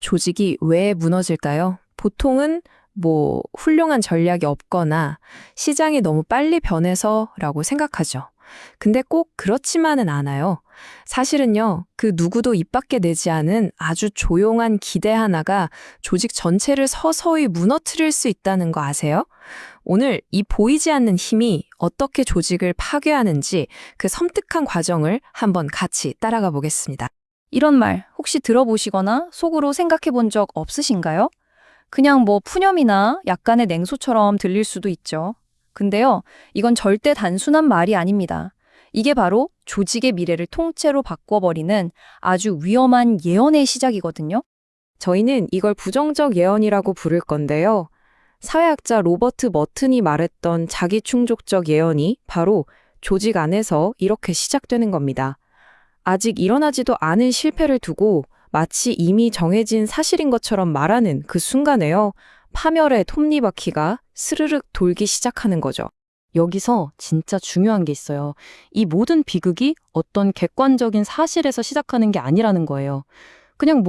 조직이 왜 무너질까요? 보통은 훌륭한 전략이 없거나 시장이 너무 빨리 변해서라고 생각하죠. 근데 꼭 그렇지만은 않아요. 사실은요, 그 누구도 입 밖에 내지 않은 아주 조용한 기대 하나가 조직 전체를 서서히 무너뜨릴 수 있다는 거 아세요? 오늘 이 보이지 않는 힘이 어떻게 조직을 파괴하는지 그 섬뜩한 과정을 한번 같이 따라가 보겠습니다. 이런 말 혹시 들어보시거나 속으로 생각해 본 적 없으신가요? 그냥 푸념이나 약간의 냉소처럼 들릴 수도 있죠. 근데요, 이건 절대 단순한 말이 아닙니다. 이게 바로 조직의 미래를 통째로 바꿔버리는 아주 위험한 예언의 시작이거든요. 저희는 이걸 부정적 예언이라고 부를 건데요. 사회학자 로버트 머튼이 말했던 자기충족적 예언이 바로 조직 안에서 이렇게 시작되는 겁니다. 아직 일어나지도 않은 실패를 두고 마치 이미 정해진 사실인 것처럼 말하는 그 순간에요. 파멸의 톱니바퀴가 스르륵 돌기 시작하는 거죠. 여기서 진짜 중요한 게 있어요. 이 모든 비극이 어떤 객관적인 사실에서 시작하는 게 아니라는 거예요. 그냥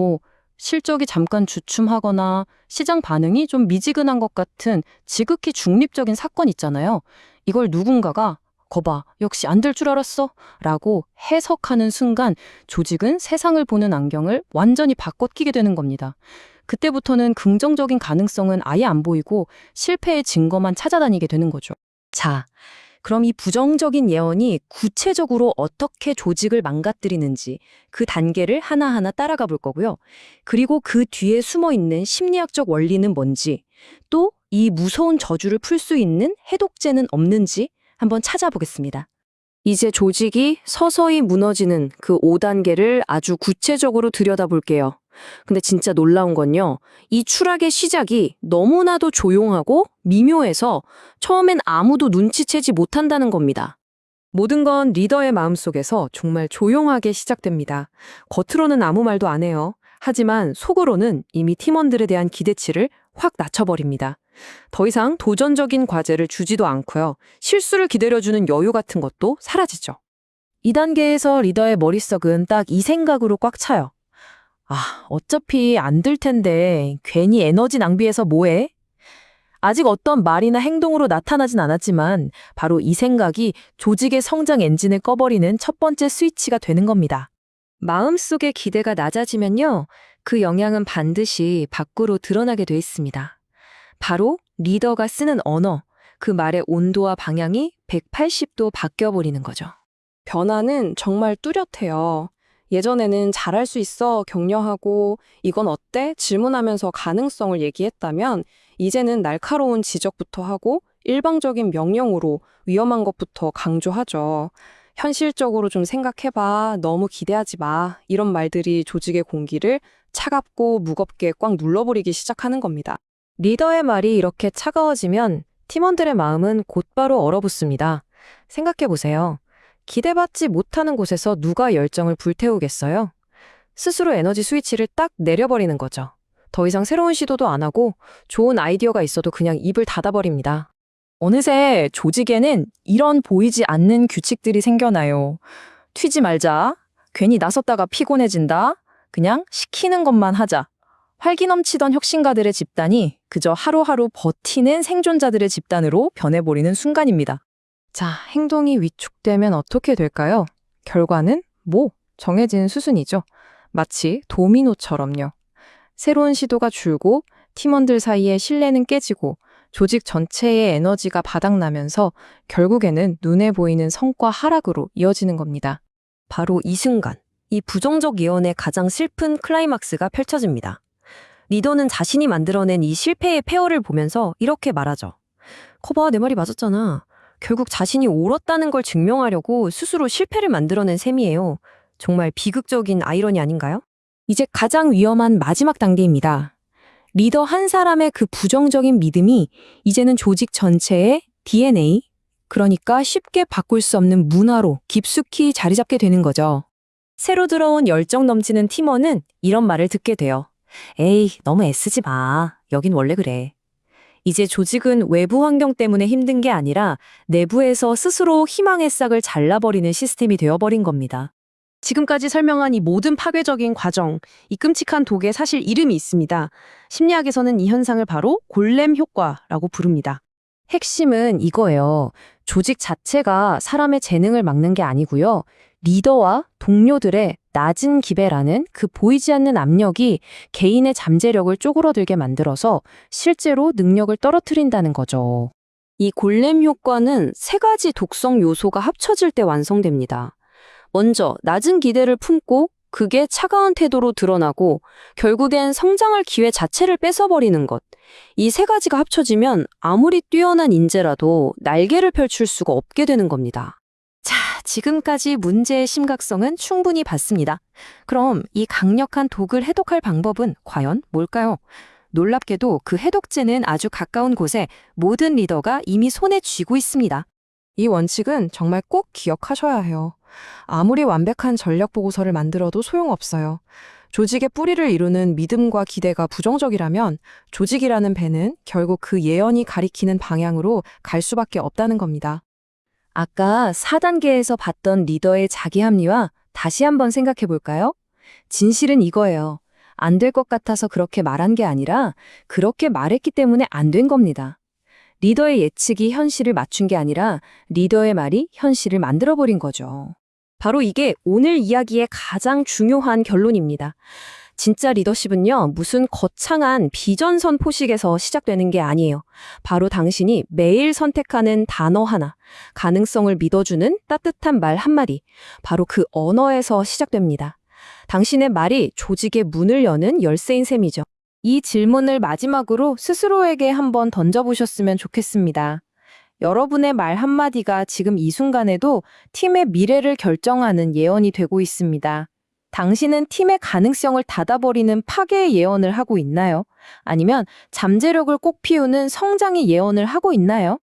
실적이 잠깐 주춤하거나 시장 반응이 좀 미지근한 것 같은 지극히 중립적인 사건 있잖아요. 이걸 누군가가 거봐, 역시 안 될 줄 알았어 라고 해석하는 순간 조직은 세상을 보는 안경을 완전히 바꿔 끼게 되는 겁니다. 그때부터는 긍정적인 가능성은 아예 안 보이고 실패의 증거만 찾아다니게 되는 거죠. 자, 그럼 이 부정적인 예언이 구체적으로 어떻게 조직을 망가뜨리는지 그 단계를 하나하나 따라가 볼 거고요. 그리고 그 뒤에 숨어 있는 심리학적 원리는 뭔지, 또 이 무서운 저주를 풀 수 있는 해독제는 없는지 한번 찾아보겠습니다. 이제 조직이 서서히 무너지는 그 5단계를 아주 구체적으로 들여다볼게요. 근데 진짜 놀라운 건요, 이 추락의 시작이 너무나도 조용하고 미묘해서 처음엔 아무도 눈치채지 못한다는 겁니다. 모든 건 리더의 마음속에서 정말 조용하게 시작됩니다. 겉으로는 아무 말도 안 해요. 하지만 속으로는 이미 팀원들에 대한 기대치를 확 낮춰버립니다. 더 이상 도전적인 과제를 주지도 않고요. 실수를 기다려주는 여유 같은 것도 사라지죠. 2단계에서 리더의 머릿속은 딱 이 생각으로 꽉 차요. 어차피 안 될 텐데 괜히 에너지 낭비해서 뭐해? 아직 어떤 말이나 행동으로 나타나진 않았지만 바로 이 생각이 조직의 성장 엔진을 꺼버리는 첫 번째 스위치가 되는 겁니다. 마음속의 기대가 낮아지면요, 그 영향은 반드시 밖으로 드러나게 돼 있습니다. 바로 리더가 쓰는 언어, 그 말의 온도와 방향이 180도 바뀌어버리는 거죠. 변화는 정말 뚜렷해요. 예전에는 잘할 수 있어 격려하고 이건 어때? 질문하면서 가능성을 얘기했다면 이제는 날카로운 지적부터 하고 일방적인 명령으로 위험한 것부터 강조하죠. 현실적으로 좀 생각해봐. 너무 기대하지 마. 이런 말들이 조직의 공기를 차갑고 무겁게 꽉 눌러버리기 시작하는 겁니다. 리더의 말이 이렇게 차가워지면 팀원들의 마음은 곧바로 얼어붙습니다. 생각해보세요. 기대받지 못하는 곳에서 누가 열정을 불태우겠어요? 스스로 에너지 스위치를 딱 내려버리는 거죠. 더 이상 새로운 시도도 안 하고 좋은 아이디어가 있어도 그냥 입을 닫아버립니다. 어느새 조직에는 이런 보이지 않는 규칙들이 생겨나요. 튀지 말자. 괜히 나섰다가 피곤해진다. 그냥 시키는 것만 하자. 활기 넘치던 혁신가들의 집단이 그저 하루하루 버티는 생존자들의 집단으로 변해버리는 순간입니다. 자, 행동이 위축되면 어떻게 될까요? 결과는 정해진 수순이죠. 마치 도미노처럼요. 새로운 시도가 줄고 팀원들 사이의 신뢰는 깨지고 조직 전체의 에너지가 바닥나면서 결국에는 눈에 보이는 성과 하락으로 이어지는 겁니다. 바로 이 순간, 이 부정적 예언의 가장 슬픈 클라이막스가 펼쳐집니다. 리더는 자신이 만들어낸 이 실패의 폐허를 보면서 이렇게 말하죠. 거봐, 내 말이 맞았잖아. 결국 자신이 옳았다는 걸 증명하려고 스스로 실패를 만들어낸 셈이에요. 정말 비극적인 아이러니 아닌가요? 이제 가장 위험한 마지막 단계입니다. 리더 한 사람의 그 부정적인 믿음이 이제는 조직 전체의 DNA, 그러니까 쉽게 바꿀 수 없는 문화로 깊숙이 자리 잡게 되는 거죠. 새로 들어온 열정 넘치는 팀원은 이런 말을 듣게 돼요. 에이, 너무 애쓰지 마. 여긴 원래 그래. 이제 조직은 외부 환경 때문에 힘든 게 아니라 내부에서 스스로 희망의 싹을 잘라버리는 시스템이 되어버린 겁니다. 지금까지 설명한 이 모든 파괴적인 과정, 이 끔찍한 독에 사실 이름이 있습니다. 심리학에서는 이 현상을 바로 골렘 효과라고 부릅니다. 핵심은 이거예요. 조직 자체가 사람의 재능을 막는 게 아니고요. 리더와 동료들의 낮은 기배라는 그 보이지 않는 압력이 개인의 잠재력을 쪼그러들게 만들어서 실제로 능력을 떨어뜨린다는 거죠. 이 골렘 효과는 세 가지 독성 요소가 합쳐질 때 완성됩니다. 먼저 낮은 기대를 품고 그게 차가운 태도로 드러나고 결국엔 성장할 기회 자체를 뺏어버리는 것. 이 세 가지가 합쳐지면 아무리 뛰어난 인재라도 날개를 펼칠 수가 없게 되는 겁니다. 자, 지금까지 문제의 심각성은 충분히 봤습니다. 그럼 이 강력한 독을 해독할 방법은 과연 뭘까요? 놀랍게도 그 해독제는 아주 가까운 곳에 모든 리더가 이미 손에 쥐고 있습니다. 이 원칙은 정말 꼭 기억하셔야 해요. 아무리 완벽한 전략 보고서를 만들어도 소용없어요. 조직의 뿌리를 이루는 믿음과 기대가 부정적이라면 조직이라는 배는 결국 그 예언이 가리키는 방향으로 갈 수밖에 없다는 겁니다. 아까 4단계에서 봤던 리더의 자기 합리화 다시 한번 생각해 볼까요? 진실은 이거예요. 안 될 것 같아서 그렇게 말한 게 아니라 그렇게 말했기 때문에 안 된 겁니다. 리더의 예측이 현실을 맞춘 게 아니라 리더의 말이 현실을 만들어버린 거죠. 바로 이게 오늘 이야기의 가장 중요한 결론입니다. 진짜 리더십은요, 무슨 거창한 비전 선포식에서 시작되는 게 아니에요. 바로 당신이 매일 선택하는 단어 하나, 가능성을 믿어주는 따뜻한 말 한마디, 바로 그 언어에서 시작됩니다. 당신의 말이 조직의 문을 여는 열쇠인 셈이죠. 이 질문을 마지막으로 스스로에게 한번 던져보셨으면 좋겠습니다. 여러분의 말 한마디가 지금 이 순간에도 팀의 미래를 결정하는 예언이 되고 있습니다. 당신은 팀의 가능성을 닫아버리는 파괴의 예언을 하고 있나요? 아니면 잠재력을 꼭 피우는 성장의 예언을 하고 있나요?